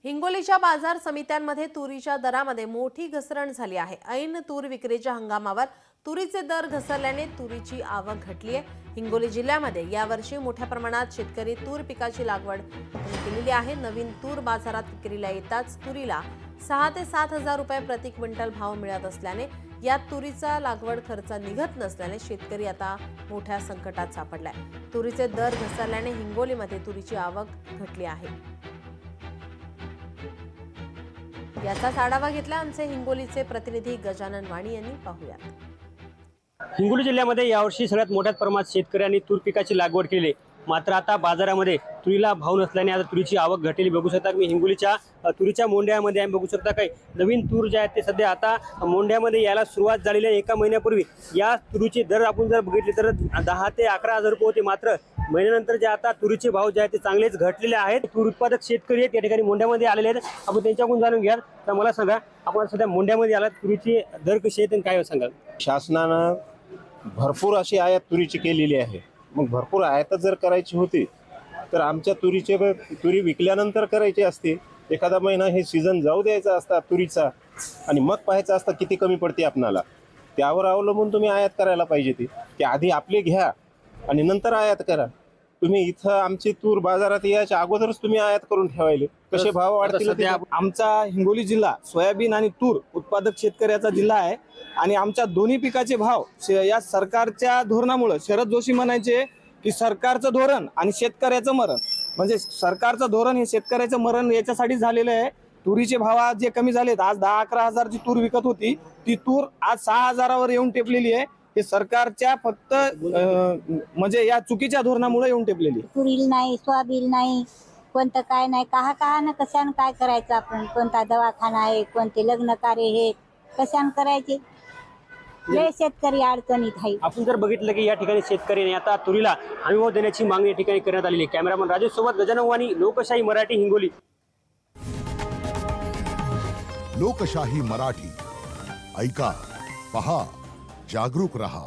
हिंगोलीच्या बाजार समित्यांमध्ये तुरीच्या दरामध्ये मोठी घसरण झाली आहे। ऐन तूर विक्रीच्या हंगामावर तुरीचे दर घसरल्याने तुरीची आवक घटली आहे। हिंगोली जिल्ह्यामध्ये यावर्षी मोठ्या प्रमाणात शेतकरी तूर पिकाची लागवड केलेली आहे। नवीन तूर बाजारात विक्रीला येताच तुरीला 6 ते 7 हजार रुपये प्रति क्विंटल भाव मिळत असल्याने यात तुरीचा लागवड खर्च निघत नसल्याने शेतकरी आता मोठ्या संकटात सापडलाय। तुरीचे दर घसरल्याने हिंगोलीमध्ये तुरीची आवक घटली आहे। याचाच आढावा घेतला आमचे हिंगोलीचे प्रतिनिधी गजानन वाणी यांनी। पाहूयात। हिंगोली जिल्ह्यामध्ये यावर्षी सगळ्यात मोठ्या प्रमाणात शेतकऱ्यांनी तूर पिकाची लागवड केली, मात्र आता बाजारामध्ये तुरीला भाव नसल्याने आता तुरीची आवक घटलेली बघू शकता। मी हिंगोलीच्या तुरीच्या मोंड्यामध्ये आहे, बघू शकता काही नवीन तूर जे आहेत ते सध्या आता मोंड्यामध्ये यायला सुरुवात झालेली आहे। एका महिन्यापूर्वी या तुरीचे दर आपण जर बघितले तर 10 ते 11 हजार रुपये होते, मात्र महिन्यानंतर जे आता तुरीचे भाव जे आहेत ते चांगलेच घटलेले आहेत। तूर उत्पादक शेतकरी आहेत या ठिकाणी मोंड्यामध्ये आलेले आहेत, आपण त्यांच्याकडून जाणून घ्या। तर मला सांगा, आपण सध्या मोंड्यामध्ये आलात, तुरीचे दर कसे आहेत आणि काय सांगाल? शासनानं भरपूर अशी आयात तुरीची केलेली आहे। मग भरपूर आयात जर करायची होती तर आमच्या तुरी विकल्यानंतर करायची असते। एखादा महिना हे सीझन जाऊ द्यायचा असता तुरीचा आणि मग पाहायचं असतं किती कमी पडते आपणाला, त्यावर अवलंबून तुम्ही आयात करायला पाहिजे। ते आधी आपले घ्या आणि नंतर आयात करा। तुम्ही इथं आमची तूर बाजारात यायच्या अगोदरच तुम्ही आयात करून ठेवायले, कसे भाव वाढतील? आमचा हिंगोली जिल्हा सोयाबीन आणि तूर उत्पादक शेतकऱ्याचा जिल्हा आहे आणि आमच्या दोन्ही पिकाचे भाव या सरकारच्या धोरणामुळे, शरद जोशी म्हणायचे की सरकारचं धोरण आणि शेतकऱ्याचं मरण, म्हणजे सरकारचं धोरण हे शेतकऱ्याचं मरण याच्यासाठी झालेलं आहे। तुरीचे भाव आज जे कमी झालेत, आज 10-11 हजारची तूर विकत होती, ती तूर आज 6 हजारावर येऊन टेपलेली आहे। हे सरकारच्या फक्त म्हणजे या चुकीच्या धोरणामुळे येऊन टेपलेली। तुरील नाही, सोयाबीन नाही, कोणतं काय नाही, कहाणं कशानं काय करायचं आपण? कोणता दवाखाना आहे, कोणते लग्न कार्य हे कशानं करायचे? लय शेतकरी अडचणीत आहे। आपण जर बघितलं की या ठिकाणी शेतकऱ्यांनी आता तुरीला हमीभाव देण्याची मागणी या ठिकाणी करण्यात आलेली आहे। कॅमेरामन राजेश सोबत गजानन वाणी, लोकशाही मराठी, हिंगोली। लोकशाही मराठी, ऐका, पहा, जागरूक रहा।